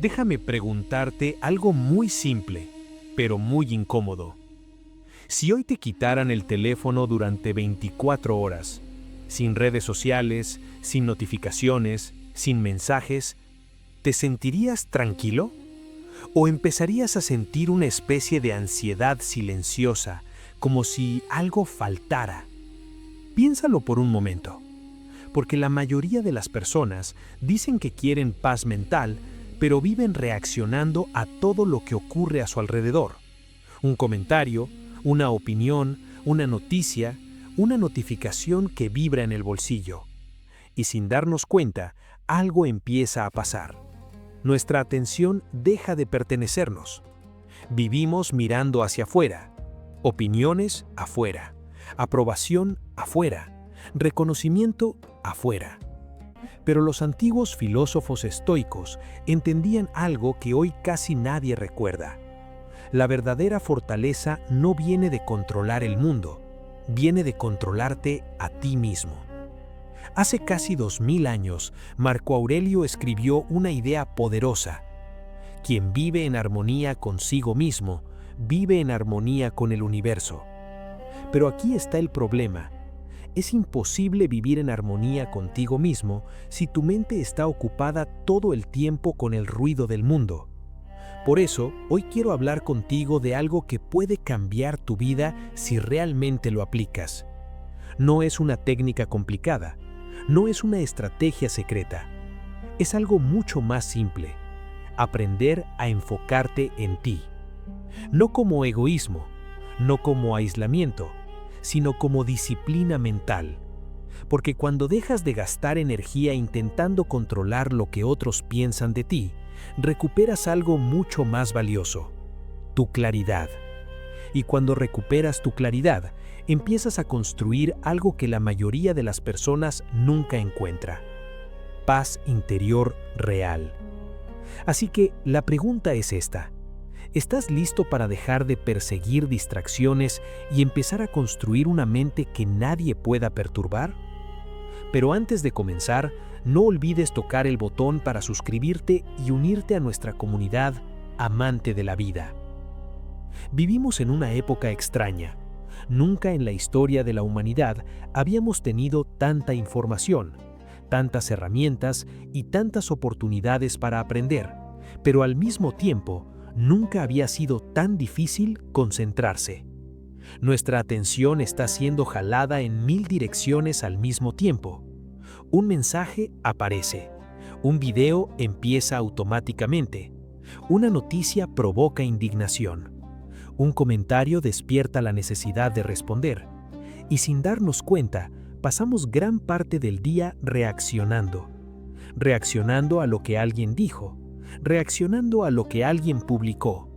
Déjame preguntarte algo muy simple, pero muy incómodo. Si hoy te quitaran el teléfono durante 24 horas, sin redes sociales, sin notificaciones, sin mensajes, ¿te sentirías tranquilo? ¿O empezarías a sentir una especie de ansiedad silenciosa, como si algo faltara? Piénsalo por un momento, porque la mayoría de las personas dicen que quieren paz mental, pero viven reaccionando a todo lo que ocurre a su alrededor. Un comentario, una opinión, una noticia, una notificación que vibra en el bolsillo. Y sin darnos cuenta, algo empieza a pasar. Nuestra atención deja de pertenecernos. Vivimos mirando hacia afuera. Opiniones afuera. Aprobación afuera. Reconocimiento afuera. Pero los antiguos filósofos estoicos entendían algo que hoy casi nadie recuerda. La verdadera fortaleza no viene de controlar el mundo, viene de controlarte a ti mismo. Hace casi 2000 años, Marco Aurelio escribió una idea poderosa. Quien vive en armonía consigo mismo, vive en armonía con el universo. Pero aquí está el problema. Es imposible vivir en armonía contigo mismo si tu mente está ocupada todo el tiempo con el ruido del mundo. Por eso, hoy quiero hablar contigo de algo que puede cambiar tu vida si realmente lo aplicas. No es una técnica complicada, no es una estrategia secreta. Es algo mucho más simple. Aprender a enfocarte en ti. No como egoísmo, no como aislamiento, sino como disciplina mental. Porque cuando dejas de gastar energía intentando controlar lo que otros piensan de ti, recuperas algo mucho más valioso, tu claridad. Y cuando recuperas tu claridad, empiezas a construir algo que la mayoría de las personas nunca encuentra: paz interior real. Así que la pregunta es esta: ¿estás listo para dejar de perseguir distracciones y empezar a construir una mente que nadie pueda perturbar? Pero antes de comenzar, no olvides tocar el botón para suscribirte y unirte a nuestra comunidad amante de la vida. Vivimos en una época extraña. Nunca en la historia de la humanidad habíamos tenido tanta información, tantas herramientas y tantas oportunidades para aprender, pero al mismo tiempo, nunca había sido tan difícil concentrarse. Nuestra atención está siendo jalada en 1000 direcciones al mismo tiempo. Un mensaje aparece, un video empieza automáticamente, una noticia provoca indignación, un comentario despierta la necesidad de responder, y sin darnos cuenta, pasamos gran parte del día reaccionando a lo que alguien dijo, reaccionando a lo que alguien publicó,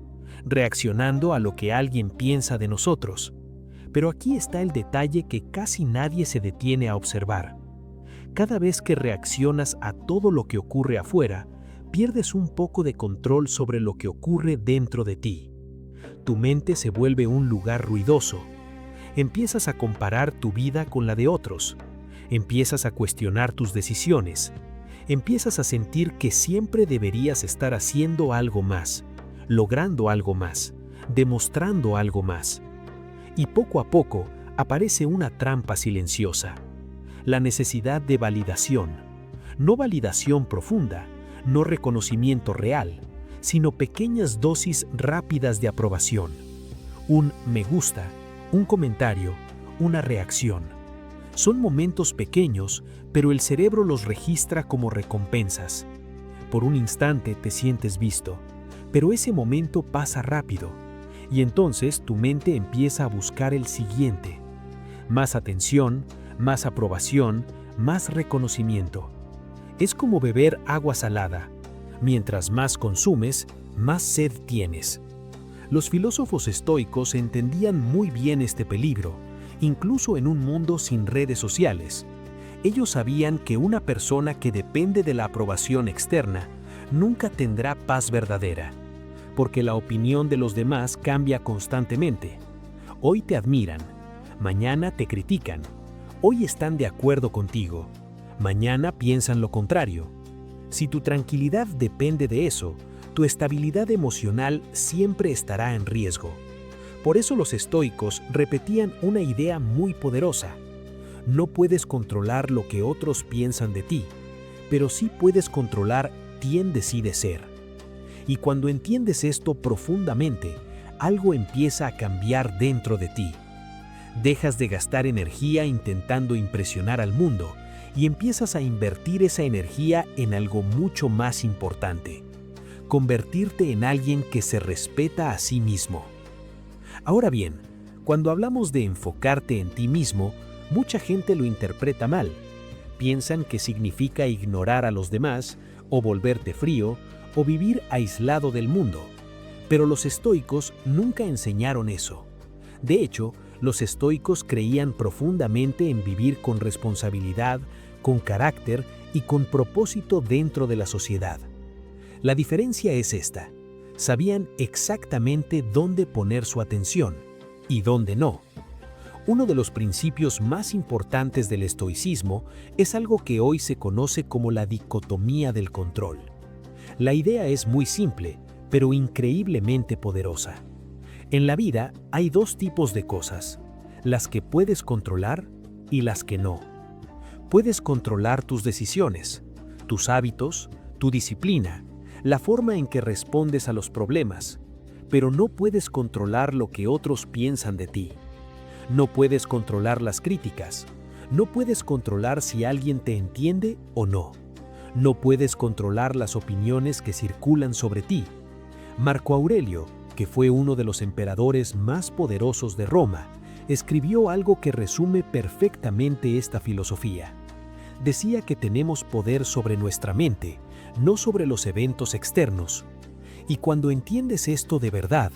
reaccionando a lo que alguien piensa de nosotros. Pero aquí está el detalle que casi nadie se detiene a observar. Cada vez que reaccionas a todo lo que ocurre afuera, pierdes un poco de control sobre lo que ocurre dentro de ti. Tu mente se vuelve un lugar ruidoso. Empiezas a comparar tu vida con la de otros. Empiezas a cuestionar tus decisiones. Empiezas a sentir que siempre deberías estar haciendo algo más, logrando algo más, demostrando algo más. Y poco a poco aparece una trampa silenciosa: la necesidad de validación. No validación profunda, no reconocimiento real, sino pequeñas dosis rápidas de aprobación. Un me gusta, un comentario, una reacción. Son momentos pequeños, pero el cerebro los registra como recompensas. Por un instante te sientes visto, pero ese momento pasa rápido, y entonces tu mente empieza a buscar el siguiente. Más atención, más aprobación, más reconocimiento. Es como beber agua salada. Mientras más consumes, más sed tienes. Los filósofos estoicos entendían muy bien este peligro, incluso en un mundo sin redes sociales. Ellos sabían que una persona que depende de la aprobación externa nunca tendrá paz verdadera, porque la opinión de los demás cambia constantemente. Hoy te admiran, mañana te critican. Hoy están de acuerdo contigo, mañana piensan lo contrario. Si tu tranquilidad depende de eso, tu estabilidad emocional siempre estará en riesgo. Por eso los estoicos repetían una idea muy poderosa. No puedes controlar lo que otros piensan de ti, pero sí puedes controlar quién decides ser. Y cuando entiendes esto profundamente, algo empieza a cambiar dentro de ti. Dejas de gastar energía intentando impresionar al mundo y empiezas a invertir esa energía en algo mucho más importante: convertirte en alguien que se respeta a sí mismo. Ahora bien, cuando hablamos de enfocarte en ti mismo, mucha gente lo interpreta mal. Piensan que significa ignorar a los demás, o volverte frío, o vivir aislado del mundo. Pero los estoicos nunca enseñaron eso. De hecho, los estoicos creían profundamente en vivir con responsabilidad, con carácter y con propósito dentro de la sociedad. La diferencia es esta: sabían exactamente dónde poner su atención y dónde no. Uno de los principios más importantes del estoicismo es algo que hoy se conoce como la dicotomía del control. La idea es muy simple, pero increíblemente poderosa. En la vida hay dos tipos de cosas: las que puedes controlar y las que no. Puedes controlar tus decisiones, tus hábitos, tu disciplina, la forma en que respondes a los problemas, pero no puedes controlar lo que otros piensan de ti. No puedes controlar las críticas. No puedes controlar si alguien te entiende o no. No puedes controlar las opiniones que circulan sobre ti. Marco Aurelio, que fue uno de los emperadores más poderosos de Roma, escribió algo que resume perfectamente esta filosofía. Decía que tenemos poder sobre nuestra mente, no sobre los eventos externos. Y cuando entiendes esto de verdad,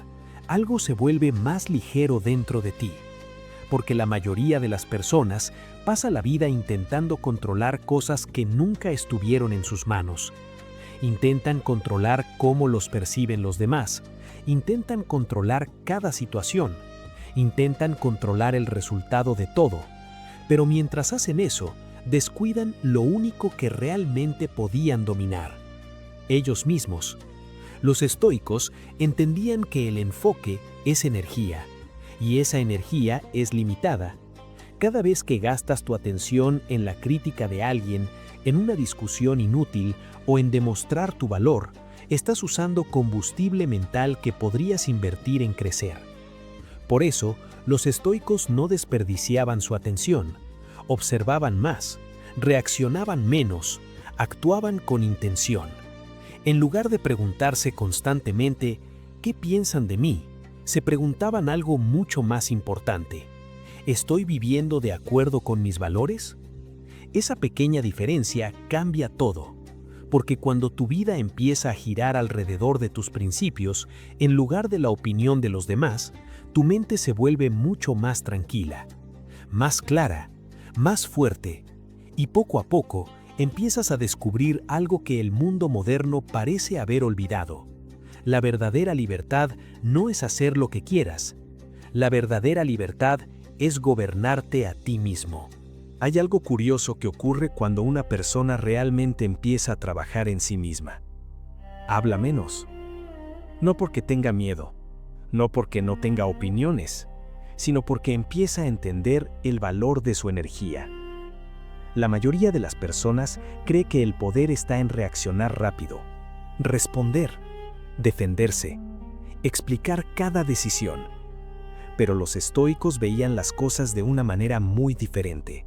algo se vuelve más ligero dentro de ti. Porque la mayoría de las personas pasa la vida intentando controlar cosas que nunca estuvieron en sus manos. Intentan controlar cómo los perciben los demás. Intentan controlar cada situación. Intentan controlar el resultado de todo. Pero mientras hacen eso, descuidan lo único que realmente podían dominar: ellos mismos. Los estoicos entendían que el enfoque es energía, y esa energía es limitada. Cada vez que gastas tu atención en la crítica de alguien, en una discusión inútil o en demostrar tu valor, estás usando combustible mental que podrías invertir en crecer. Por eso, los estoicos no desperdiciaban su atención. Observaban más, reaccionaban menos, actuaban con intención. En lugar de preguntarse constantemente ¿qué piensan de mí?, se preguntaban algo mucho más importante: ¿estoy viviendo de acuerdo con mis valores? Esa pequeña diferencia cambia todo, porque cuando tu vida empieza a girar alrededor de tus principios, en lugar de la opinión de los demás, tu mente se vuelve mucho más tranquila, más clara, más fuerte, y poco a poco empiezas a descubrir algo que el mundo moderno parece haber olvidado. La verdadera libertad no es hacer lo que quieras. La verdadera libertad es gobernarte a ti mismo. Hay algo curioso que ocurre cuando una persona realmente empieza a trabajar en sí misma. Habla menos. No porque tenga miedo, no porque no tenga opiniones, sino porque empieza a entender el valor de su energía. La mayoría de las personas cree que el poder está en reaccionar rápido, responder, defenderse, explicar cada decisión. Pero los estoicos veían las cosas de una manera muy diferente.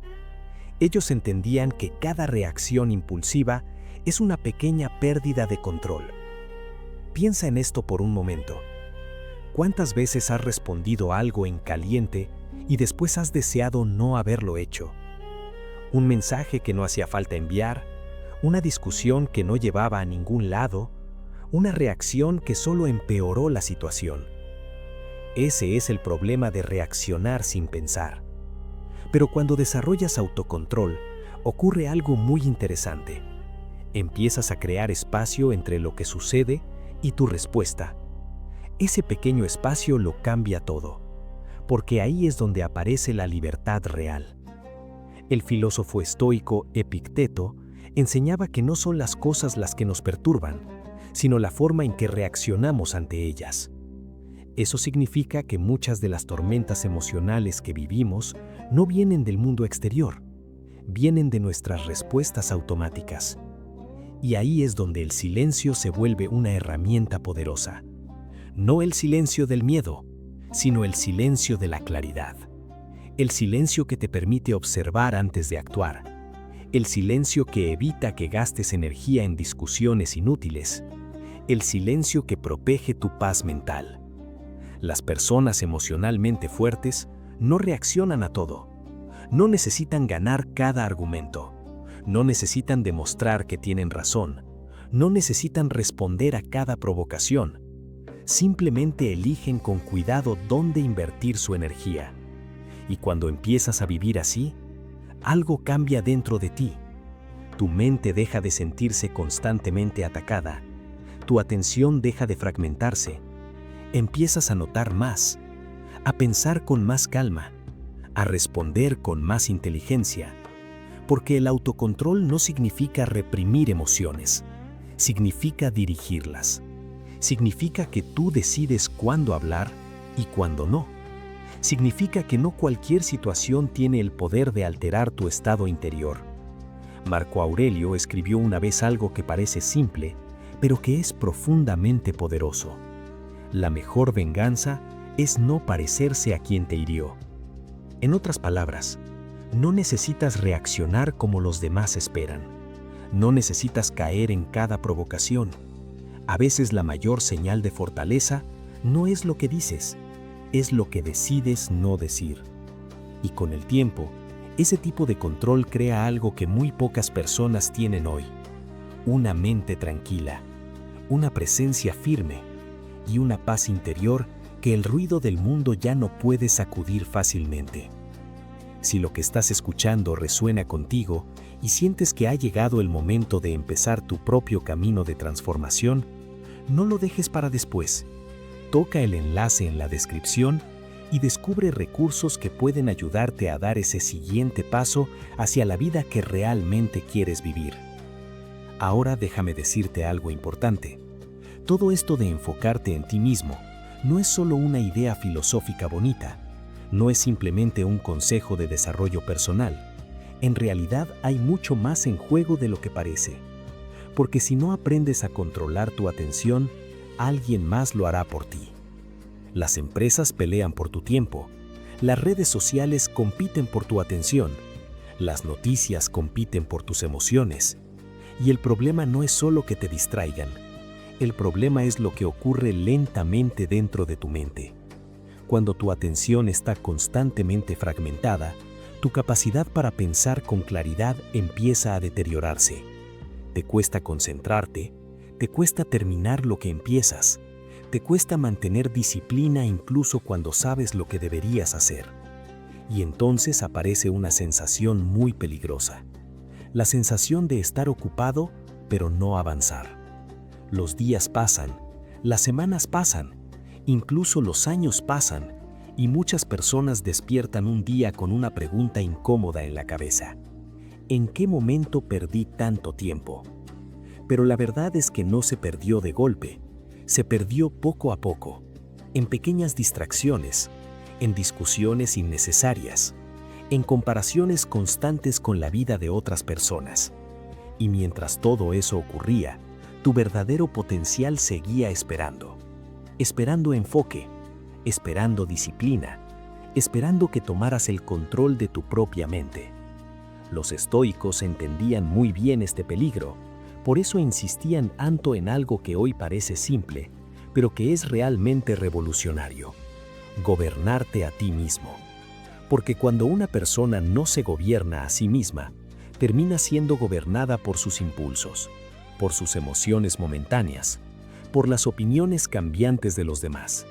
Ellos entendían que cada reacción impulsiva es una pequeña pérdida de control. Piensa en esto por un momento. ¿Cuántas veces has respondido algo en caliente y después has deseado no haberlo hecho? Un mensaje que no hacía falta enviar, una discusión que no llevaba a ningún lado, una reacción que solo empeoró la situación. Ese es el problema de reaccionar sin pensar. Pero cuando desarrollas autocontrol, ocurre algo muy interesante. Empiezas a crear espacio entre lo que sucede y tu respuesta. Ese pequeño espacio lo cambia todo, porque ahí es donde aparece la libertad real. El filósofo estoico Epicteto enseñaba que no son las cosas las que nos perturban, sino la forma en que reaccionamos ante ellas. Eso significa que muchas de las tormentas emocionales que vivimos no vienen del mundo exterior, vienen de nuestras respuestas automáticas. Y ahí es donde el silencio se vuelve una herramienta poderosa. No el silencio del miedo, sino el silencio de la claridad. El silencio que te permite observar antes de actuar. El silencio que evita que gastes energía en discusiones inútiles. El silencio que protege tu paz mental. Las personas emocionalmente fuertes no reaccionan a todo. No necesitan ganar cada argumento. No necesitan demostrar que tienen razón. No necesitan responder a cada provocación. Simplemente eligen con cuidado dónde invertir su energía. Y cuando empiezas a vivir así, algo cambia dentro de ti. Tu mente deja de sentirse constantemente atacada. Tu atención deja de fragmentarse. Empiezas a notar más, a pensar con más calma, a responder con más inteligencia. Porque el autocontrol no significa reprimir emociones, significa dirigirlas. Significa que tú decides cuándo hablar y cuándo no. Significa que no cualquier situación tiene el poder de alterar tu estado interior. Marco Aurelio escribió una vez algo que parece simple, pero que es profundamente poderoso. La mejor venganza es no parecerse a quien te hirió. En otras palabras, no necesitas reaccionar como los demás esperan. No necesitas caer en cada provocación. A veces la mayor señal de fortaleza no es lo que dices, es lo que decides no decir. Y con el tiempo, ese tipo de control crea algo que muy pocas personas tienen hoy. Una mente tranquila, una presencia firme y una paz interior que el ruido del mundo ya no puede sacudir fácilmente. Si lo que estás escuchando resuena contigo y sientes que ha llegado el momento de empezar tu propio camino de transformación, no lo dejes para después. Toca el enlace en la descripción y descubre recursos que pueden ayudarte a dar ese siguiente paso hacia la vida que realmente quieres vivir. Ahora déjame decirte algo importante. Todo esto de enfocarte en ti mismo no es solo una idea filosófica bonita. No es simplemente un consejo de desarrollo personal. En realidad hay mucho más en juego de lo que parece. Porque si no aprendes a controlar tu atención, alguien más lo hará por ti. Las empresas pelean por tu tiempo. Las redes sociales compiten por tu atención. Las noticias compiten por tus emociones. Y el problema no es solo que te distraigan. El problema es lo que ocurre lentamente dentro de tu mente. Cuando tu atención está constantemente fragmentada, tu capacidad para pensar con claridad empieza a deteriorarse. Te cuesta concentrarte, te cuesta terminar lo que empiezas, te cuesta mantener disciplina incluso cuando sabes lo que deberías hacer. Y entonces aparece una sensación muy peligrosa. La sensación de estar ocupado, pero no avanzar. Los días pasan, las semanas pasan, incluso los años pasan, y muchas personas despiertan un día con una pregunta incómoda en la cabeza. ¿En qué momento perdí tanto tiempo? Pero la verdad es que no se perdió de golpe, se perdió poco a poco, en pequeñas distracciones, en discusiones innecesarias, en comparaciones constantes con la vida de otras personas. Y mientras todo eso ocurría, tu verdadero potencial seguía esperando. Esperando enfoque, esperando disciplina, esperando que tomaras el control de tu propia mente. Los estoicos entendían muy bien este peligro, por eso insistían tanto en algo que hoy parece simple, pero que es realmente revolucionario: gobernarte a ti mismo. Porque cuando una persona no se gobierna a sí misma, termina siendo gobernada por sus impulsos, por sus emociones momentáneas, por las opiniones cambiantes de los demás.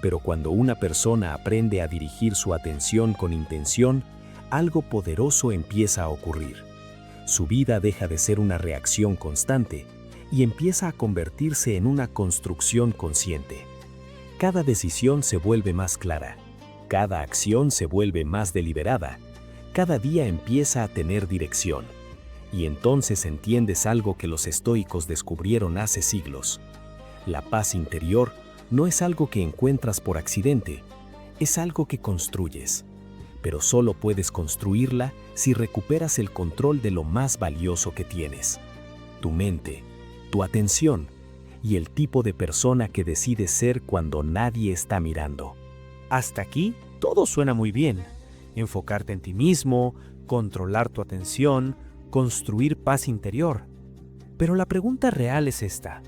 Pero cuando una persona aprende a dirigir su atención con intención, algo poderoso empieza a ocurrir. Su vida deja de ser una reacción constante y empieza a convertirse en una construcción consciente. Cada decisión se vuelve más clara, cada acción se vuelve más deliberada, cada día empieza a tener dirección. Y entonces entiendes algo que los estoicos descubrieron hace siglos. La paz interior no es algo que encuentras por accidente, es algo que construyes. Pero solo puedes construirla si recuperas el control de lo más valioso que tienes: tu mente, tu atención y el tipo de persona que decides ser cuando nadie está mirando. Hasta aquí, todo suena muy bien. Enfocarte en ti mismo, controlar tu atención, construir paz interior. Pero la pregunta real es esta: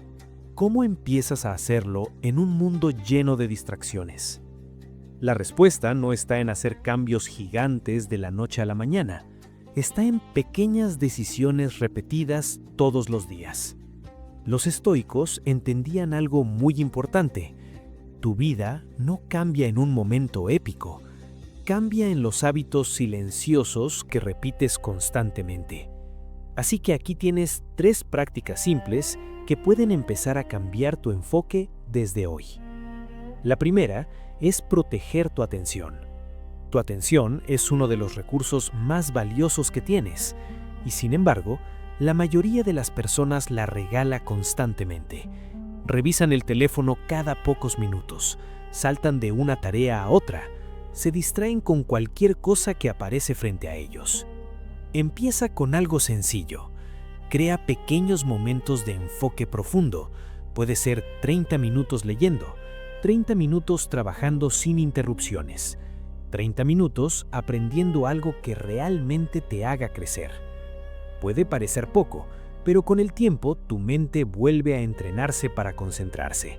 ¿cómo empiezas a hacerlo en un mundo lleno de distracciones? La respuesta no está en hacer cambios gigantes de la noche a la mañana, está en pequeñas decisiones repetidas todos los días. Los estoicos entendían algo muy importante: tu vida no cambia en un momento épico, cambia en los hábitos silenciosos que repites constantemente. Así que aquí tienes 3 prácticas simples que pueden empezar a cambiar tu enfoque desde hoy. La primera es proteger tu atención. Tu atención es uno de los recursos más valiosos que tienes, y sin embargo, la mayoría de las personas la regala constantemente. Revisan el teléfono cada pocos minutos, saltan de una tarea a otra, se distraen con cualquier cosa que aparece frente a ellos. Empieza con algo sencillo. Crea pequeños momentos de enfoque profundo. Puede ser 30 minutos leyendo, 30 minutos trabajando sin interrupciones, 30 minutos aprendiendo algo que realmente te haga crecer. Puede parecer poco, pero con el tiempo tu mente vuelve a entrenarse para concentrarse.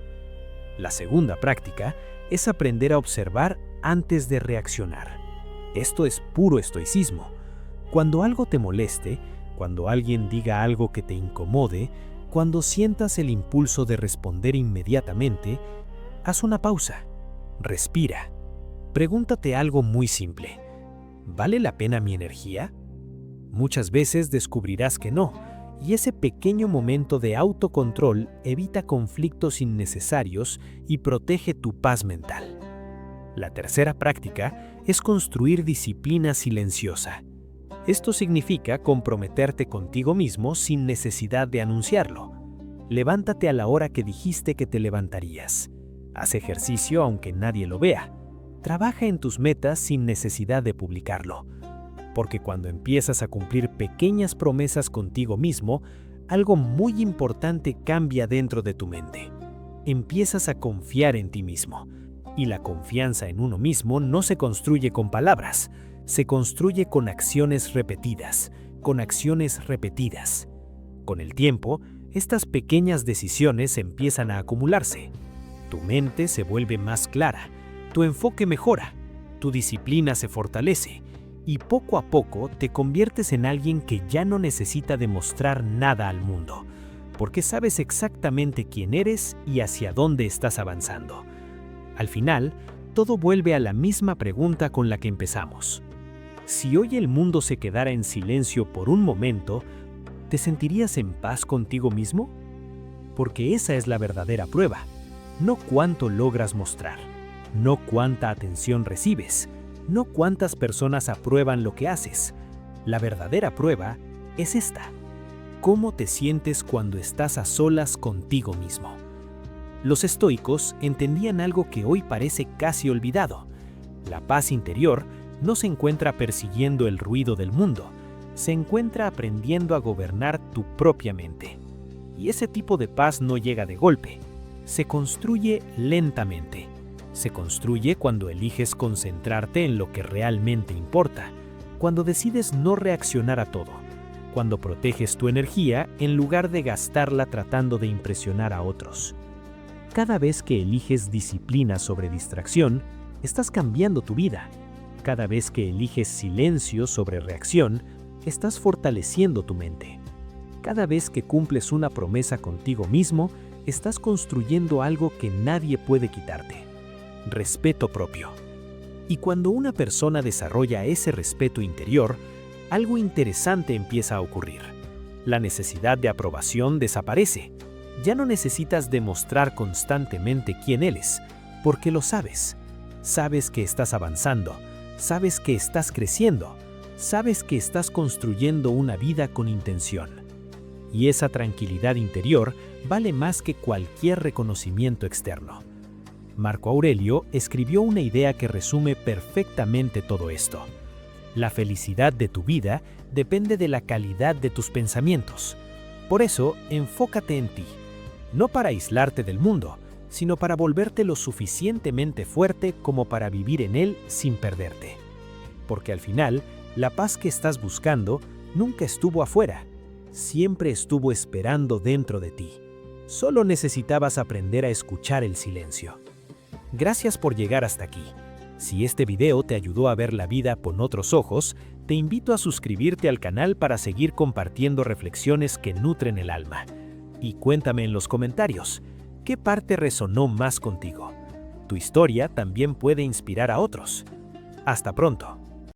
La segunda práctica es aprender a observar antes de reaccionar. Esto es puro estoicismo. Cuando algo te moleste, cuando alguien diga algo que te incomode, cuando sientas el impulso de responder inmediatamente, haz una pausa, respira. Pregúntate algo muy simple: ¿vale la pena mi energía? Muchas veces descubrirás que no, y ese pequeño momento de autocontrol evita conflictos innecesarios y protege tu paz mental. La tercera práctica es construir disciplina silenciosa. Esto significa comprometerte contigo mismo sin necesidad de anunciarlo. Levántate a la hora que dijiste que te levantarías. Haz ejercicio aunque nadie lo vea. Trabaja en tus metas sin necesidad de publicarlo. Porque cuando empiezas a cumplir pequeñas promesas contigo mismo, algo muy importante cambia dentro de tu mente. Empiezas a confiar en ti mismo. Y la confianza en uno mismo no se construye con palabras, se construye con acciones repetidas, con acciones repetidas. Con el tiempo, estas pequeñas decisiones empiezan a acumularse. Tu mente se vuelve más clara, tu enfoque mejora, tu disciplina se fortalece y poco a poco te conviertes en alguien que ya no necesita demostrar nada al mundo, porque sabes exactamente quién eres y hacia dónde estás avanzando. Al final, todo vuelve a la misma pregunta con la que empezamos. Si hoy el mundo se quedara en silencio por un momento, ¿te sentirías en paz contigo mismo? Porque esa es la verdadera prueba. No cuánto logras mostrar, no cuánta atención recibes, no cuántas personas aprueban lo que haces. La verdadera prueba es esta: ¿cómo te sientes cuando estás a solas contigo mismo? Los estoicos entendían algo que hoy parece casi olvidado. La paz interior no se encuentra persiguiendo el ruido del mundo, se encuentra aprendiendo a gobernar tu propia mente. Y ese tipo de paz no llega de golpe, se construye lentamente. Se construye cuando eliges concentrarte en lo que realmente importa, cuando decides no reaccionar a todo, cuando proteges tu energía en lugar de gastarla tratando de impresionar a otros. Cada vez que eliges disciplina sobre distracción, estás cambiando tu vida. Cada vez que eliges silencio sobre reacción, estás fortaleciendo tu mente. Cada vez que cumples una promesa contigo mismo, estás construyendo algo que nadie puede quitarte: respeto propio. Y cuando una persona desarrolla ese respeto interior, algo interesante empieza a ocurrir. La necesidad de aprobación desaparece. Ya no necesitas demostrar constantemente quién eres, porque lo sabes. Sabes que estás avanzando, sabes que estás creciendo, sabes que estás construyendo una vida con intención. Y esa tranquilidad interior vale más que cualquier reconocimiento externo. Marco Aurelio escribió una idea que resume perfectamente todo esto. La felicidad de tu vida depende de la calidad de tus pensamientos. Por eso, enfócate en ti, no para aislarte del mundo, sino para volverte lo suficientemente fuerte como para vivir en él sin perderte. Porque al final, la paz que estás buscando nunca estuvo afuera, siempre estuvo esperando dentro de ti. Solo necesitabas aprender a escuchar el silencio. Gracias por llegar hasta aquí. Si este video te ayudó a ver la vida con otros ojos, te invito a suscribirte al canal para seguir compartiendo reflexiones que nutren el alma. Y cuéntame en los comentarios, ¿qué parte resonó más contigo? Tu historia también puede inspirar a otros. Hasta pronto.